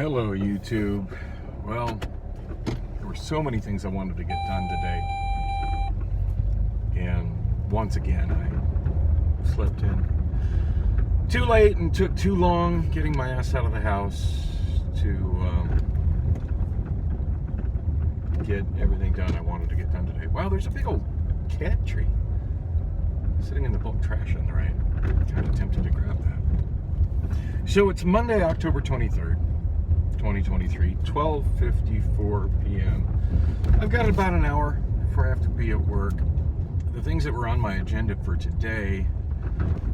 Hello, YouTube. Well, there were so many things I wanted to get done today. And once again, I slept in too late and took too long getting my ass out of the house to get everything done I wanted to get done today. Wow, there's a big old cat tree sitting in the bulk trash on the right. Kind of tempted to grab that. So it's Monday, October 23rd. 2023, 12:54 p.m. I've got about an hour before I have to be at work. The things that were on my agenda for today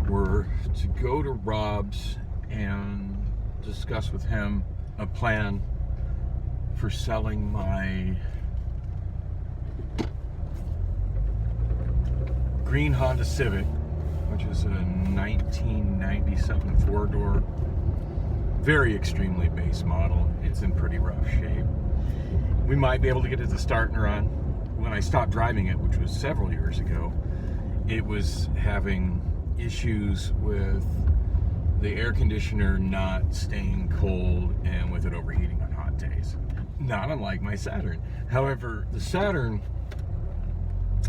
were to go to Rob's and discuss with him a plan for selling my green Honda Civic, which is a 1997 four-door, very extremely base model. It's in pretty rough shape. We might be able to get it to start and run. When I stopped driving it, which was several years ago, it was having issues with the air conditioner not staying cold and with it overheating on hot days. Not unlike my Saturn. However, the Saturn,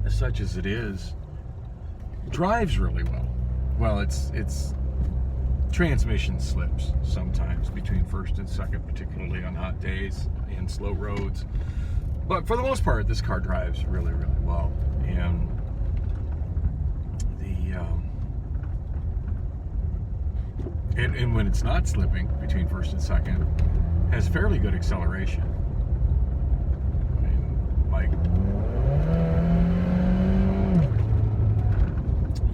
as such as it is, drives really well. Well, it's transmission slips sometimes between first and second, particularly on hot days and slow roads. But for the most part, this car drives really, really well. And and when it's not slipping between first and second, has fairly good acceleration. I mean, like,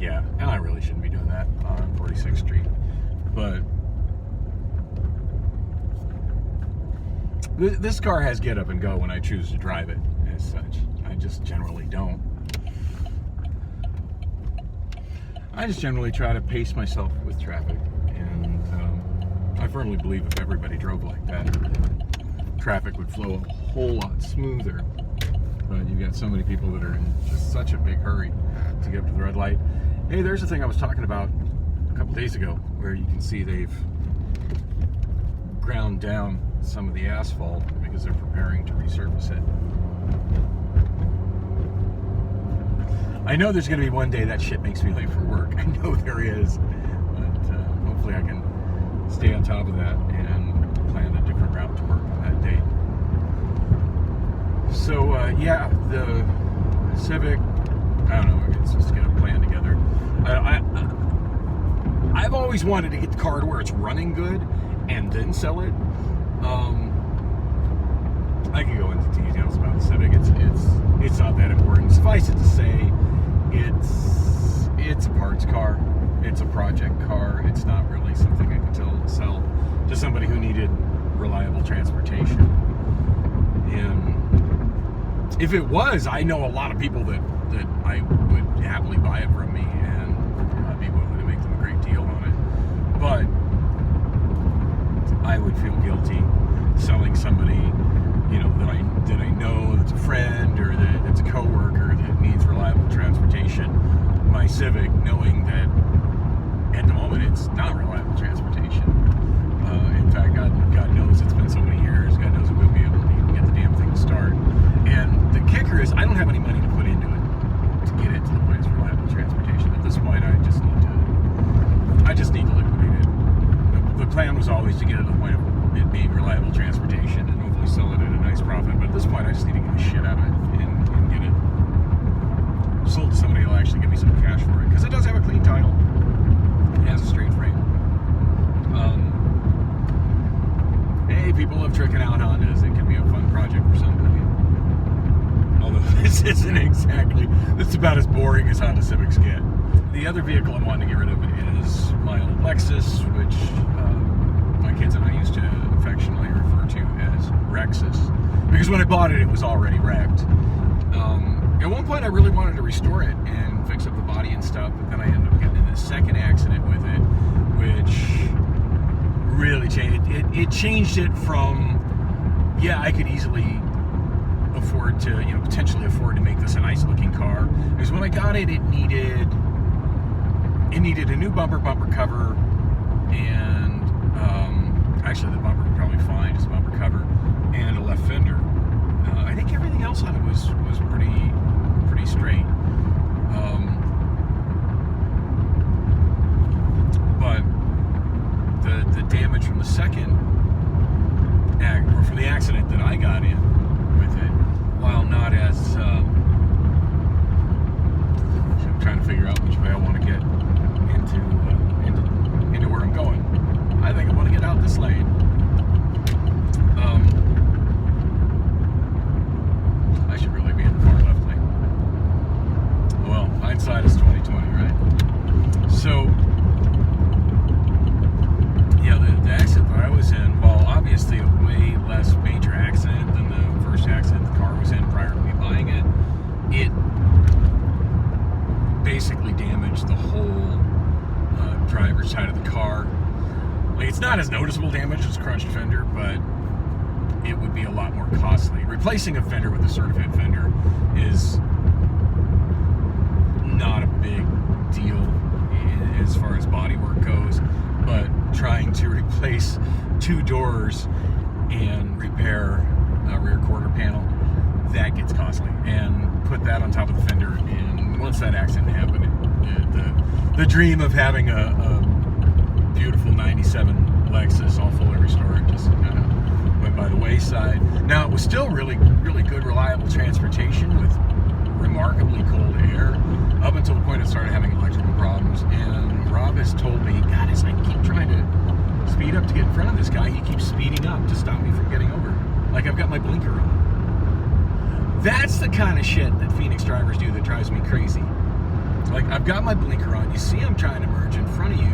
yeah, and I really shouldn't be doing that on 46th Street. But this car has get up and go when I choose to drive it, as such. I just generally don't. I just generally try to pace myself with traffic, and I firmly believe if everybody drove like that, traffic would flow a whole lot smoother. But you've got so many people that are in just such a big hurry to get up to the red light. Hey, there's the thing I was talking about a couple days ago, where you can see they've ground down some of the asphalt because they're preparing to resurface it. I know there's going to be one day that shit makes me late for work. I know there is, but hopefully I can stay on top of that and plan a different route to work on that date. So yeah, the Civic, I don't know, it's just get a plan together. I've always wanted to get the car to where it's running good and then sell it. I can go into details about the Civic. It's not that important. Suffice it to say, it's a parts car. It's a project car. It's not really something I can sell to somebody who needed reliable transportation. And if it was, I know a lot of people that I would happily buy it from me, and I'd be willing to make them a great deal on it. But I would feel guilty selling somebody, you know, that I know that's a friend or that's a coworker that needs reliable transportation, my Civic, knowing that at the moment it's not reliable transportation. In fact, God knows it's been so many years. God knows it will be able to even get the damn thing to start. And the kicker is, I don't have any money to put into it to get it to the point of reliable transportation. At this point, I just need to liquidate it. The plan was always to get it to the point of it being reliable transportation and hopefully sell it at a nice profit. But at this point, I just need to get the shit out of it and get it sold to somebody who'll actually give me some cash for it. Because it does have a clean title. It has a straight frame. Hey, people love tricking out Hondas. It can be a fun project for somebody. Although this isn't exactly, it's about as boring as Honda Civics get. The other vehicle I wanted to get rid of is my old Lexus, which my kids and I used to affectionately refer to as Rexus, because when I bought it, it was already wrecked. At one point, I really wanted to restore it and fix up the body and stuff, but then I ended up getting in a second accident with it, which really changed it. It changed it from, yeah, I could easily afford to, potentially afford to make this a nice looking car. Because when I got it, it needed a new bumper cover, and actually the bumper was probably fine. I got in with it, while not as I'm trying to figure out which way I want to get into where I'm going. I think I want to get out this lane. I should really be in the far left lane. Well, hindsight is 20/20, right? So, yeah, the accident that I was in, while obviously a way less major accident than the first accident the car was in prior to me buying it, it basically damaged the whole driver's side of the car. Like, it's not as noticeable damage as crunched fender, but it would be a lot more costly. Replacing a fender with a certified fender is not a big deal as far as body work goes, but trying to replace 2 doors and repair a rear quarter panel, that gets costly. And put that on top of the fender, and once that accident happened, the dream of having a beautiful 97 Lexus all fully restored just kind of went by the wayside. Now, it was still really, really good, reliable transportation with remarkably cold air up until the point it started having electrical problems. And Rob has told me, God, as I keep trying to speed up to get in front of this guy, he keeps speeding up to stop me from getting over. Like I've got my blinker on. That's the kind of shit that Phoenix drivers do that drives me crazy. Like, I've got my blinker on. You see I'm trying to merge in front of you.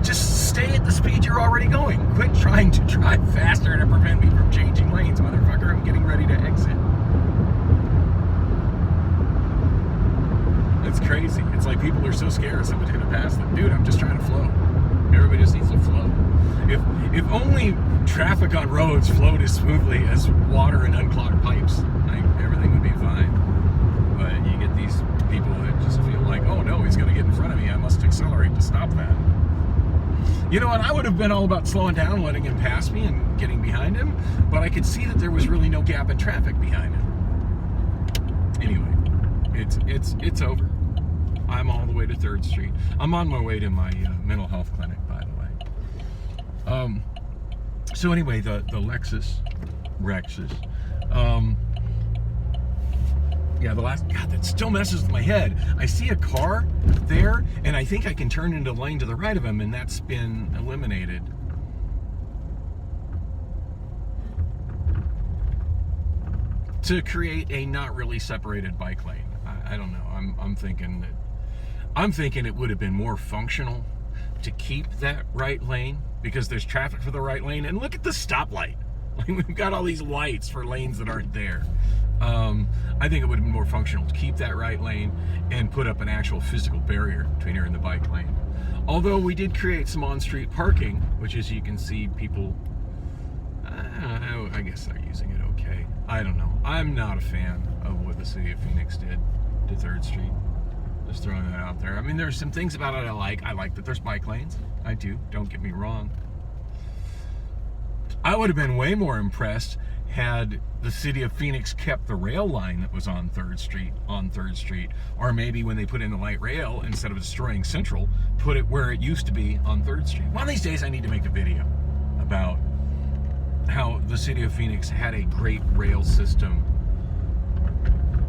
Just stay at the speed you're already going. Quit trying to drive faster to prevent me from changing lanes, motherfucker. I'm getting ready to exit. It's crazy. It's like people are so scared somebody's going to pass them. Dude, I'm just trying to flow. Everybody just needs to flow. If only traffic on roads flowed as smoothly as water and unclogged pipes, like, everything would be fine. But you get these people that just feel like, oh no, he's going to get in front of me. I must accelerate to stop that. You know what? I would have been all about slowing down, letting him pass me and getting behind him, but I could see that there was really no gap in traffic behind him. Anyway, it's over. I'm all the way to 3rd Street. I'm on my way to my mental health clinic, by the way. So anyway, the Lexus. Yeah, the last, God, that still messes with my head. I see a car there, and I think I can turn into a lane to the right of him, and that's been eliminated. To create a not really separated bike lane. I don't know. I'm thinking it would have been more functional to keep that right lane, because there's traffic for the right lane. And look at the stoplight. Like, we've got all these lights for lanes that aren't there. I think it would have been more functional to keep that right lane and put up an actual physical barrier between her and the bike lane. Although we did create some on-street parking, which, as you can see, people, I guess they're using it okay. I don't know. I'm not a fan of what the city of Phoenix did to 3rd Street. Just throwing that out there. I mean, there's some things about it I like. I like that there's bike lanes. I do. Don't get me wrong. I would have been way more impressed had the city of Phoenix kept the rail line that was on 3rd Street, or maybe when they put in the light rail, instead of destroying Central, put it where it used to be on 3rd Street. One of these days I need to make a video about how the city of Phoenix had a great rail system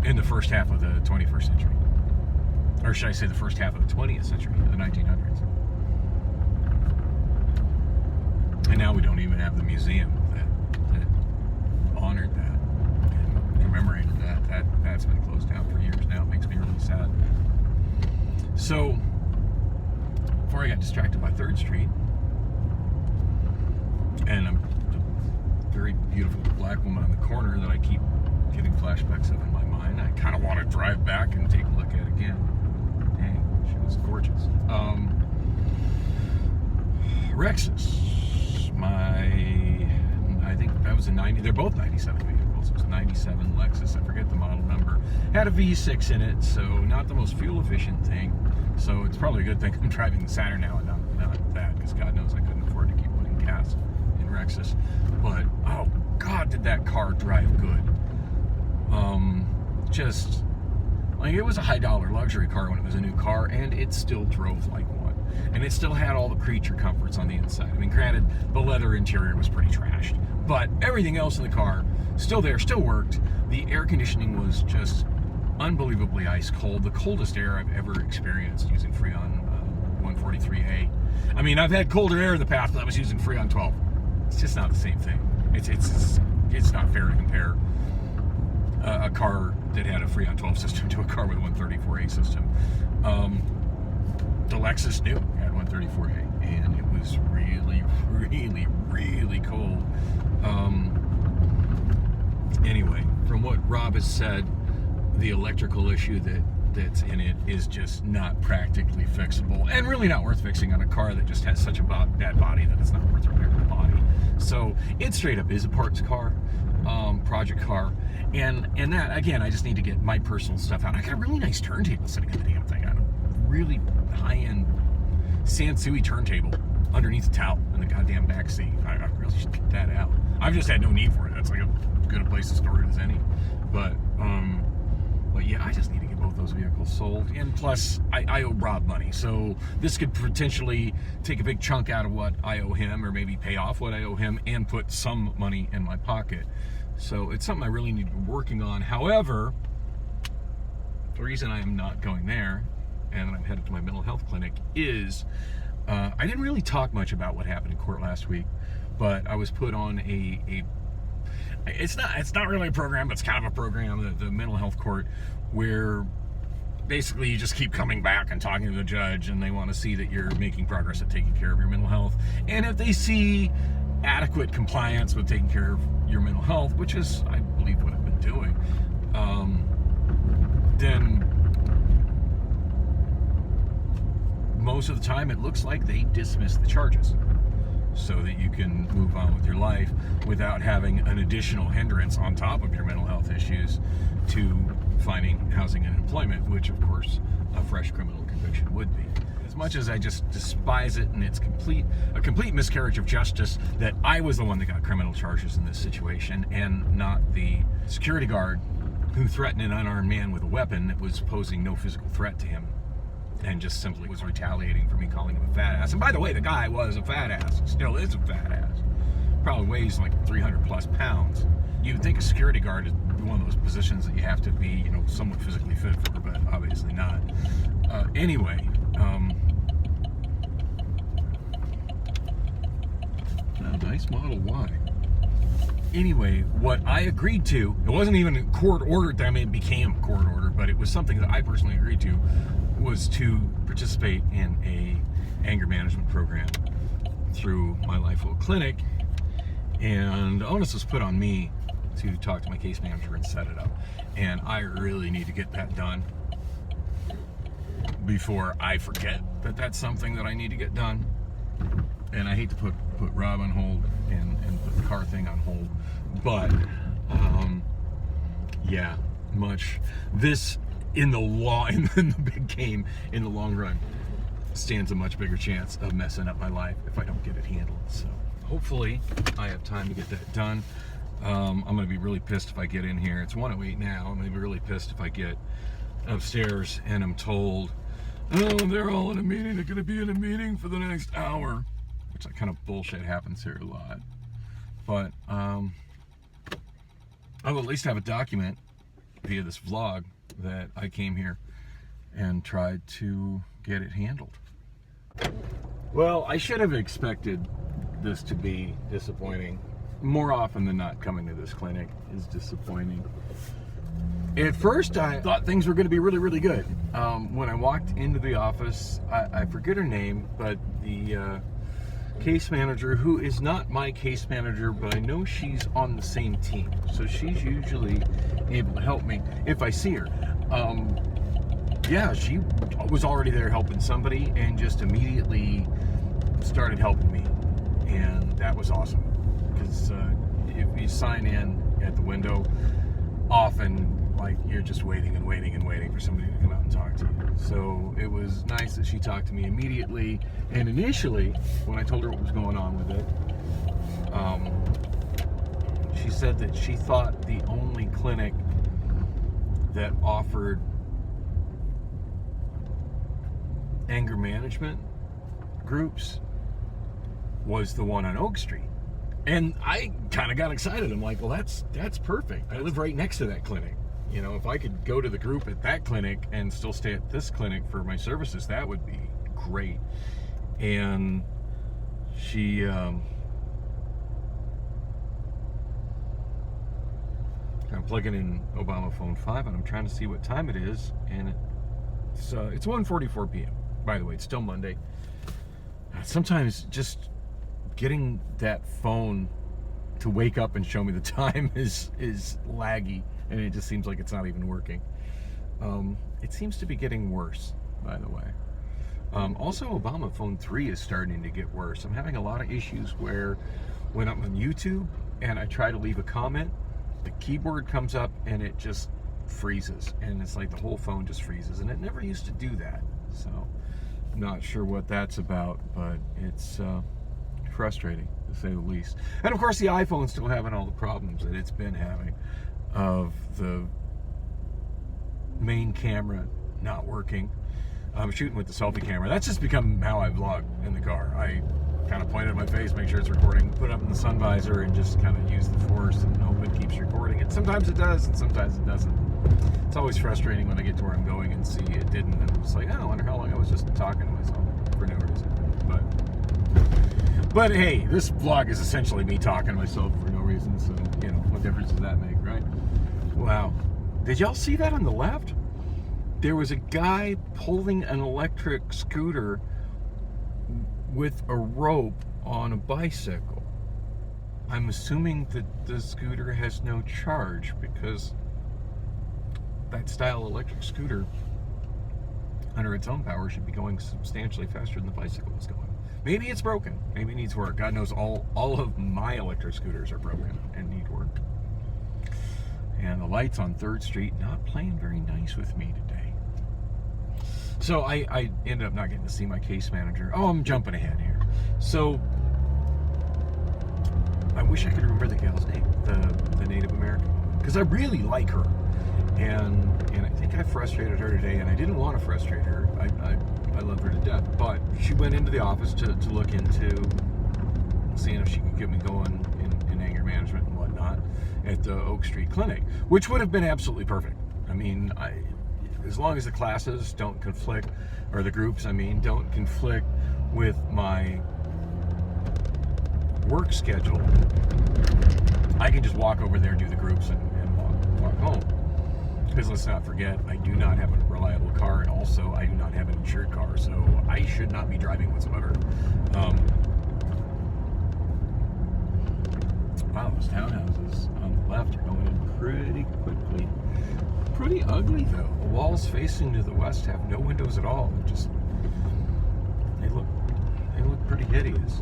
in the first half of the 21st century. Or should I say the first half of the 20th century, the 1900s. And now we don't even have the museum that honored that and commemorated that. That's been closed down for years now. It makes me really sad. So, before I got distracted by 3rd Street, and a very beautiful black woman on the corner that I keep getting flashbacks of in my mind, I kind of want to drive back and take a look at again. Dang, she was gorgeous. Rexus. I think that was a 90, they're both 97 vehicles. It was a 97 Lexus, I forget the model number. Had a V6 in it, so not the most fuel efficient thing. So it's probably a good thing I'm driving the Saturn now and not that, because God knows I couldn't afford to keep putting gas in Rexus. But, oh God, did that car drive good. Just, like, it was a high dollar luxury car when it was a new car, and it still drove like one. and it still had all the creature comforts on the inside. I mean, granted, the leather interior was pretty trashed, but everything else in the car still there, still worked. The air conditioning was just unbelievably ice cold, the coldest air I've ever experienced using Freon 143A. I mean, I've had colder air in the past, but I was using Freon 12. It's just not the same thing. It's not fair to compare a car that had a Freon 12 system to a car with a 134A system. The Lexus new had 134A, and it was really, really, really cold. Anyway, from what Rob has said, the electrical issue that's in it is just not practically fixable, and really not worth fixing on a car that just has such a bad body that it's not worth repairing the body. So it straight up is a parts car, project car, and that, again, I just need to get my personal stuff out. I got a really nice turntable sitting in the damn thing. I got a really high-end Sansui turntable underneath the towel in the goddamn back seat. I really should get that out. I've just had no need for it. That's like as good a place to store it as any. But yeah, I just need to get both those vehicles sold. And plus, I owe Rob money, so this could potentially take a big chunk out of what I owe him, or maybe pay off what I owe him, and put some money in my pocket. So it's something I really need to be working on. However, the reason I am not going there, and I'm headed to my mental health clinic, is I didn't really talk much about what happened in court last week, but I was put on it's not really a program, but it's kind of a program, the mental health court, where basically you just keep coming back and talking to the judge, and they want to see that you're making progress at taking care of your mental health. And if they see adequate compliance with taking care of your mental health, which is, I believe, what I've been doing, then most of the time it looks like they dismiss the charges, so that you can move on with your life without having an additional hindrance on top of your mental health issues to finding housing and employment, which of course a fresh criminal conviction would be. As much as I just despise it, and it's a complete miscarriage of justice that I was the one that got criminal charges in this situation, and not the security guard who threatened an unarmed man with a weapon that was posing no physical threat to him, and just simply was retaliating for me calling him a fat ass. And by the way, the guy was a fat ass, still is a fat ass. Probably weighs like 300 plus pounds. You'd think a security guard is one of those positions that you have to be, somewhat physically fit for, but obviously not. Anyway, a nice Model Y. Anyway, what I agreed to, it wasn't even court ordered, I mean, it became a court order, but it was something that I personally agreed to, was to participate in a anger management program through my Lifewell Clinic. And the onus was put on me to talk to my case manager and set it up. And I really need to get that done before I forget that that's something that I need to get done. And I hate to put Rob on hold and put the car thing on hold, but yeah, this in the big game, in the long run, stands a much bigger chance of messing up my life if I don't get it handled. So hopefully I have time to get that done. I'm going to be really pissed if I get in here. It's 1:08 now. I'm going to be really pissed if I get upstairs and I'm told, oh, they're all in a meeting. They're going to be in a meeting for the next hour, which that kind of bullshit happens here a lot. But I will at least have a document via this vlog that I came here and tried to get it handled. Well, I should have expected this to be disappointing. More often than not, coming to this clinic is disappointing. At first, I thought things were going to be really, really good. When I walked into the office, I forget her name, but the case manager, who is not my case manager, but I know she's on the same team, so she's usually able to help me if I see her. Yeah, she was already there helping somebody and just immediately started helping me, and that was awesome, because if you sign in at the window, often like you're just waiting and waiting and waiting for somebody to come out and talk to you. So it was nice that she talked to me immediately. And initially, when I told her what was going on with it, she said that she thought the only clinic that offered anger management groups was the one on Oak Street. And I kind of got excited. I'm like, well, that's perfect. I live right next to that clinic. You know, if I could go to the group at that clinic and still stay at this clinic for my services, that would be great. And she, I'm plugging in Obama phone 5 and I'm trying to see what time it is, and it's 1:44 p.m. By the way, it's still Monday. Sometimes just getting that phone to wake up and show me the time is laggy, and it just seems like it's not even working. It seems to be getting worse, by the way. Also, Obama phone 3 is starting to get worse. I'm having a lot of issues where when I'm on YouTube and I try to leave a comment, the keyboard comes up and it just freezes, and it's like the whole phone just freezes, and it never used to do that. So I'm not sure what that's about, but it's frustrating to say the least. And of course the iPhone's still having all the problems that it's been having, of the main camera not working. I'm shooting with the selfie camera. That's just become how I vlog in the car. I kind of point at my face, make sure it's recording, put it up in the sun visor, and just kind of use the force and hope it keeps recording. And sometimes it does, and sometimes it doesn't. It's always frustrating when I get to where I'm going and see it didn't, and it's like, oh, I wonder how long I was just talking to myself for no reason. But hey, this vlog is essentially me talking to myself for no reason, so, you know, what difference does that make, right? Wow. Did y'all see that on the left? There was a guy pulling an electric scooter with a rope on a bicycle. I'm assuming that the scooter has no charge, because that style electric scooter, under its own power, should be going substantially faster than the bicycle is going. Maybe it's broken. Maybe it needs work. God knows all of my electric scooters are broken and need work. And the lights on 3rd Street not playing very nice with me today. So I ended up not getting to see my case manager. Oh, I'm jumping ahead here. So I wish I could remember the gal's name, the Native American, because I really like her. And I think I frustrated her today, and I didn't want to frustrate her. I love her to death, but she went into the office to look into seeing if she could get me going in anger management and whatnot at the Oak Street Clinic, which would have been absolutely perfect. I mean, as long as the classes don't conflict, or the groups, I mean, don't conflict with my work schedule, I can just walk over there, do the groups, and walk home. Because let's not forget, I do not have a reliable car, and also I do not have an insured car, so I should not be driving whatsoever. Wow, those townhouses on the left are going in pretty quickly. Pretty ugly though. The walls facing to the west have no windows at all. They look pretty hideous.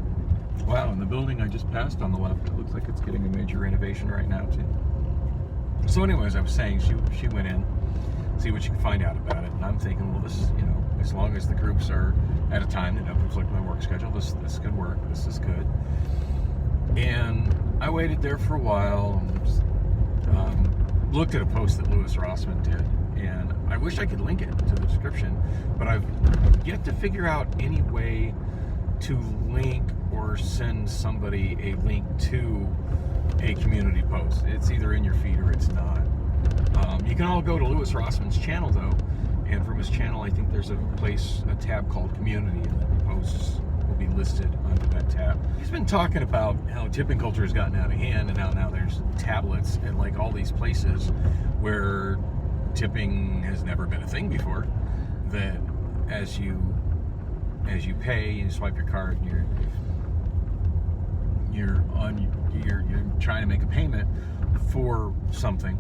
Wow, and the building I just passed on the left, it looks like it's getting a major renovation right now too. So anyways, I was saying she went in, see what she could find out about it, and I'm thinking, well, this, you know, as long as the groups are at a time that don't conflict with my work schedule, this could work. This is good. And I waited there for a while, and looked at a post that Louis Rossmann did, and I wish I could link it to the description, but I've yet to figure out any way to link or send somebody a link to a community post. It's either in your feed or it's not. You can all go to Louis Rossmann's channel though, and from his channel I think there's a tab called Community, and the posts will be listed under that tab. He's been talking about how tipping culture has gotten out of hand, and how now there's tablets and like all these places where tipping has never been a thing before, that as you pay, you swipe your card, and you're trying to make a payment for something,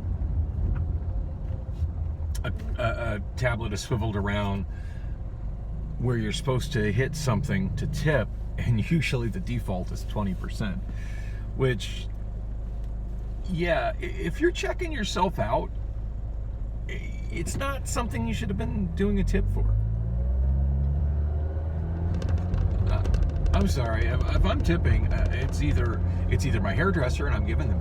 a tablet is swiveled around where you're supposed to hit something to tip, and usually the default is 20%, which, yeah, if you're checking yourself out, it's not something you should have been doing a tip for. I'm sorry, if I'm tipping, it's either my hairdresser and I'm giving them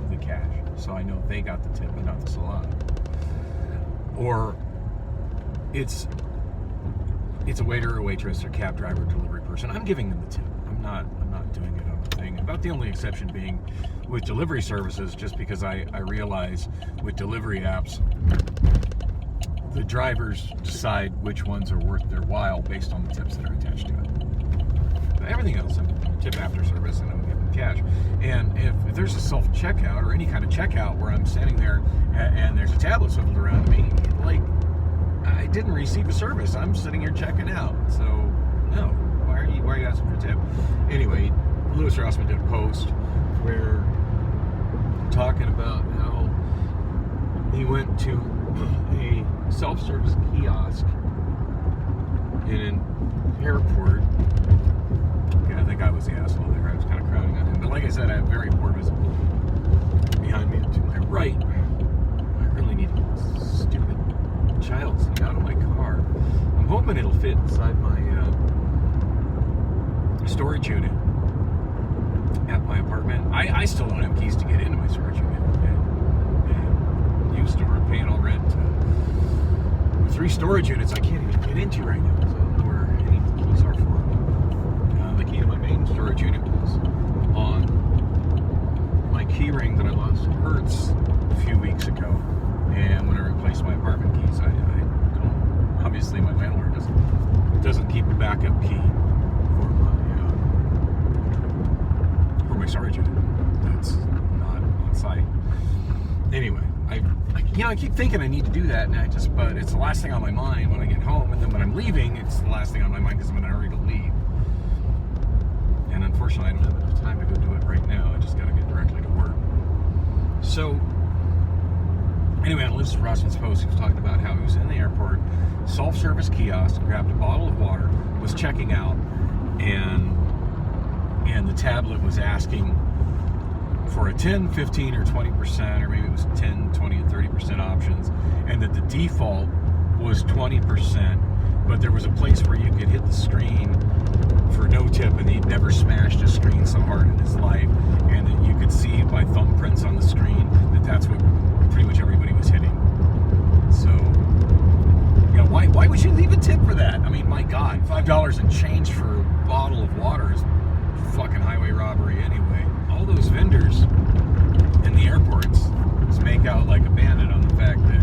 the cash, so I know they got the tip and not the salon, or it's it's a waiter or a waitress or cab driver, delivery person, I'm giving them the tip. I'm not doing it on the thing. About the only exception being with delivery services, just because I realize with delivery apps, the drivers decide which ones are worth their while based on the tips that are attached to it. But everything else, I'm tip after service and I'm giving cash. And if there's a self-checkout or any kind of checkout where I'm standing there and there's a tablet swiveled around me, like, I didn't receive a service. I'm sitting here checking out. So, no. Why are you asking for a tip? Anyway, Louis Rossmann did a post where talking about how he went to a self-service kiosk in an airport. Yeah, I think I was the asshole there. I was kind of crowding on him. But like I said, I have very poor visibility behind me to my right. I really need to get this stupid child seat out of my car. I'm hoping it'll fit inside my storage unit at my apartment. I still don't have keys to get into my storage unit. And used or paying all rent. 3 storage units I can't even get into right now, so I don't know where any of the keys are for. The key to my main storage unit was on my key ring that I lost at Hertz a few weeks ago. And when I replaced my apartment keys, I don't. Obviously, my landlord doesn't keep a backup key for my storage unit. That's not on site. Anyway, I keep thinking I need to do that, but it's the last thing on my mind when I get home, and then when I'm leaving, it's the last thing on my mind because I'm in a hurry to leave. And unfortunately, I don't have enough time to go do it right now. I just got to get directly to work. So, anyway, on Louis Rossmann's post, he was talking about how he was in the airport, self-service kiosk, grabbed a bottle of water, was checking out, and the tablet was asking for a 10, 15, or 20%, or maybe it was 10, 20, and 30% options, and that the default was 20%, but there was a place where you could hit the screen for no tip, and he'd never smashed a screen so hard in his life, and that you could see by thumbprints on the screen that that's what pretty much everybody was hitting. So, why would you leave a tip for that? I mean, my God, $5 and change for a bottle of water is fucking highway robbery anyway. All those vendors in the airports just make out like a bandit on the fact that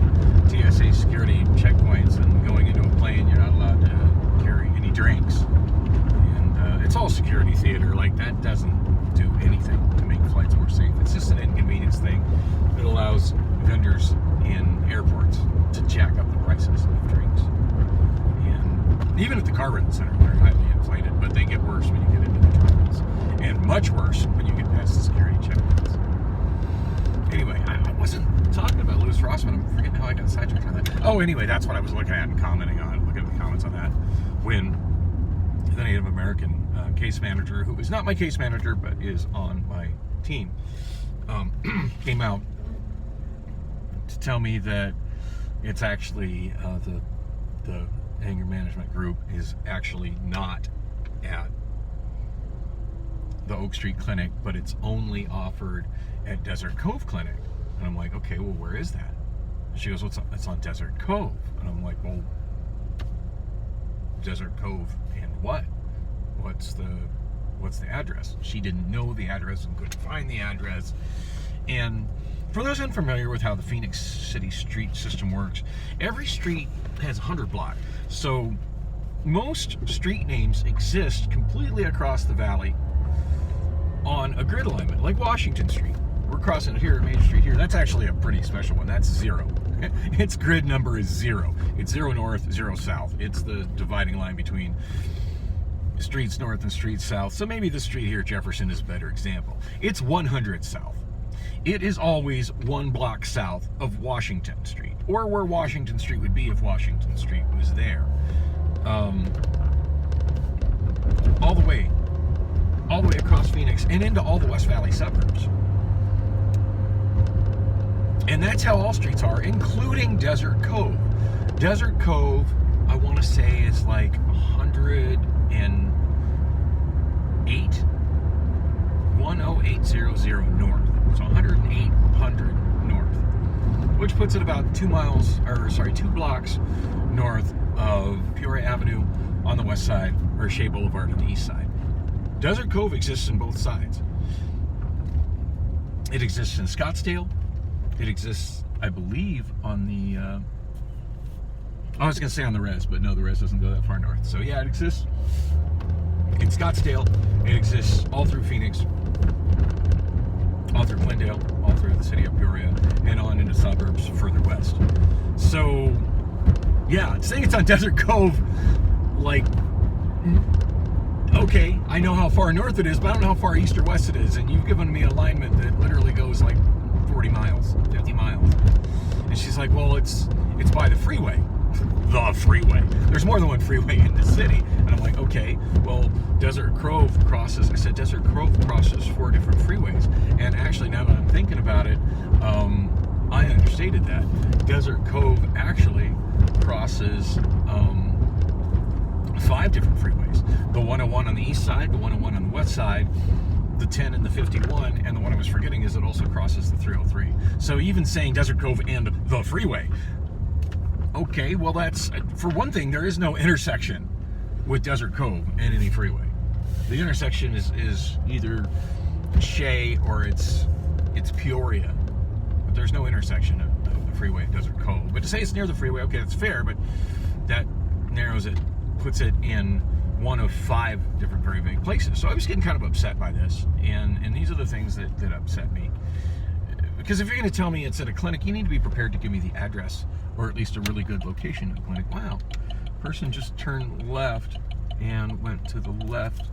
TSA security checkpoints and going into a plane, you're not allowed to carry any drinks. And it's all security theater. Like, that doesn't do anything to make flights more safe. It's just an inconvenience thing that allows vendors in airports to jack up the prices of drinks. And even at the car rental center, they're highly inflated, but they get worse when you get into the terminals. And much worse when you get past the security checkpoints. Anyway, I wasn't talking about Louis Rossmann. I'm forgetting how I got sidetracked on that. Oh, anyway, that's what I was looking at and commenting on, looking at the comments on that. When the Native American case manager, who is not my case manager, but is on my team, came out to tell me that it's actually the anger management group is actually not at the Oak Street Clinic, but it's only offered at Desert Cove Clinic. And I'm like, okay, well, where is that? And she goes, well, it's on Desert Cove. And I'm like, well, Desert Cove and what? What's the address? She didn't know the address and couldn't find the address. And for those unfamiliar with how the Phoenix City street system works, every street has 100 block. So most street names exist completely across the valley on a grid alignment, like Washington Street. We're crossing it here at Main Street here. That's actually a pretty special one. That's 0. Its grid number is 0. It's 0 north, 0 south. It's the dividing line between streets north and streets south. So maybe the street here, Jefferson, is a better example. It's 100 south. It is always 1 block south of Washington Street, or where Washington Street would be if Washington Street was there. All the way across Phoenix and into all the West Valley suburbs. And that's how all streets are, including Desert Cove. Desert Cove, I want to say, is like 108, 10800 north. So 10800 north, which puts it about 2 blocks north of Peoria Avenue, on the west side, or Shea Boulevard on the east side. Desert Cove exists on both sides. It exists in Scottsdale. It exists, I believe, on the, I was going to say on the res, but no, the res doesn't go that far north. So yeah, it exists in Scottsdale. It exists all through Phoenix, all through Glendale, all through the city of Peoria, and on into suburbs further west. So yeah, saying it's on Desert Cove, like, okay, I know how far north it is, but I don't know how far east or west it is. And you've given me an alignment that literally goes like 40 miles, 50 miles. And she's like, well, it's by the freeway. The freeway. There's more than one freeway in the city. And I'm like, okay, well, Desert Cove crosses 4 different freeways. And actually, now that I'm thinking about it, I understated that. Desert Cove actually crosses 5 different freeways. The 101 on the east side, the 101 on the west side, the 10 and the 51, and the one I was forgetting is it also crosses the 303. So even saying Desert Cove and the freeway, okay, well, that's, for one thing, there is no intersection with Desert Cove and any freeway. The intersection is either Shea or it's Peoria. But there's no intersection of the freeway at Desert Cove. But to say it's near the freeway, okay, that's fair, but that narrows it, puts it in one of 5 different very vague places. So I was getting kind of upset by this, and these are the things that upset me. Because if you're going to tell me it's at a clinic, you need to be prepared to give me the address, or at least a really good location of the clinic. Wow, person just turned left and went to the left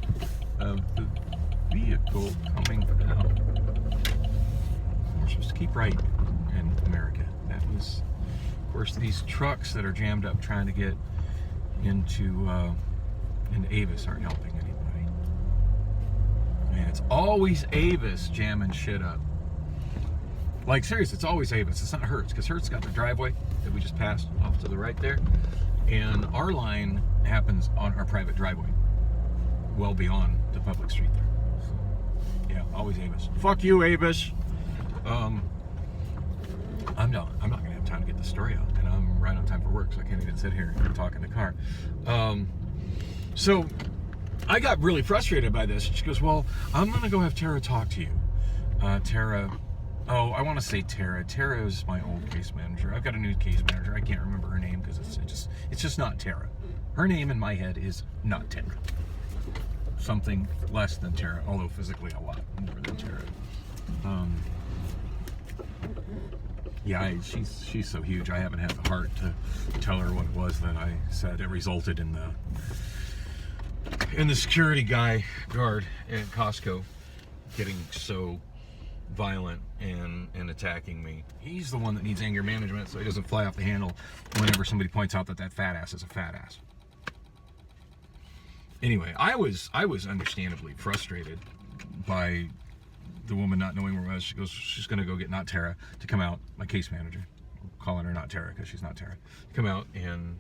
of the vehicle coming out. We're supposed to keep right in America. That was, of course, these trucks that are jammed up trying to get into Avis aren't helping anybody. Man, it's always Avis jamming shit up. Like, seriously, it's always Avis. It's not Hertz, because Hertz got the driveway that we just passed off to the right there. And our line happens on our private driveway, well beyond the public street there. So, yeah, always Avis. Fuck you, Avis. I'm not going to have time to get the story out, and I'm right on time for work, so I can't even sit here and talk in the car. So I got really frustrated by this. She goes, well, I'm going to go have Tara talk to you. Tara, oh, I want to say Tara. Tara is my old case manager. I've got a new case manager. I can't remember her name because it's just not Tara. Her name in my head is not Tara. Something less than Tara, although physically a lot more than Tara. Yeah, she's so huge. I haven't had the heart to tell her what it was that I said. It resulted in the security guard at Costco getting so violent and attacking me. He's the one that needs anger management so he doesn't fly off the handle whenever somebody points out that fat ass is a fat ass. Anyway, I was understandably frustrated by the woman not knowing where I was. She goes, she's going to go get not Tara to come out, my case manager. I'm calling her not Tara because she's not Tara. To come out and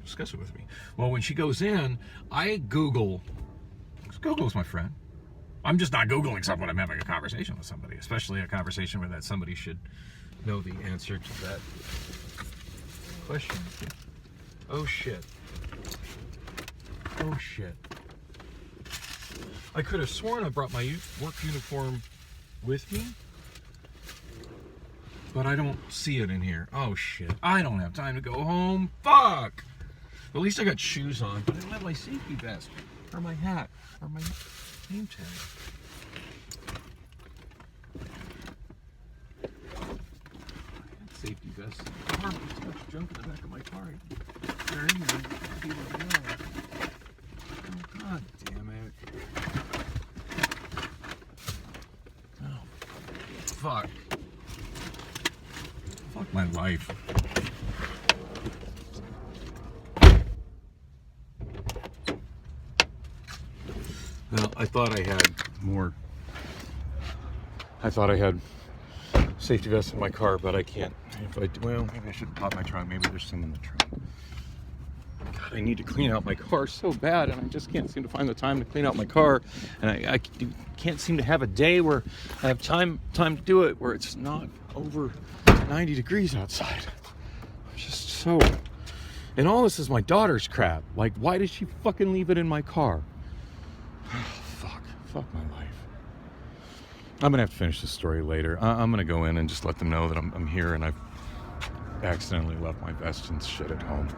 discuss it with me. Well, when she goes in, I Google, because Google's my friend. I'm just not Googling stuff when I'm having a conversation with somebody, especially a conversation where that somebody should know the answer to that question. Oh shit. Oh shit. I could have sworn I brought my work uniform with me, but I don't see it in here. Oh shit. I don't have time to go home. Fuck! At least I got shoes on, but I don't have my safety vest, or my hat, or my name tag. I had safety vests in the car, but too much junk in the back of my car. They're in there. Oh, god damn it. Oh, fuck. Fuck my life. Well, I thought I had more. I thought I had safety vests in my car, but I can't. If I do, well, maybe I should pop my trunk. Maybe there's some in the trunk. God, I need to clean out my car so bad, and I just can't seem to find the time to clean out my car. And I can't seem to have a day where I have time to do it, where it's not over 90 degrees outside. I'm just so And all this is my daughter's crap. Like, why did she fucking leave it in my car? Fuck my life. I'm gonna have to finish this story later. I'm gonna go in and just let them know that I'm here and I've accidentally left my vest and shit at home.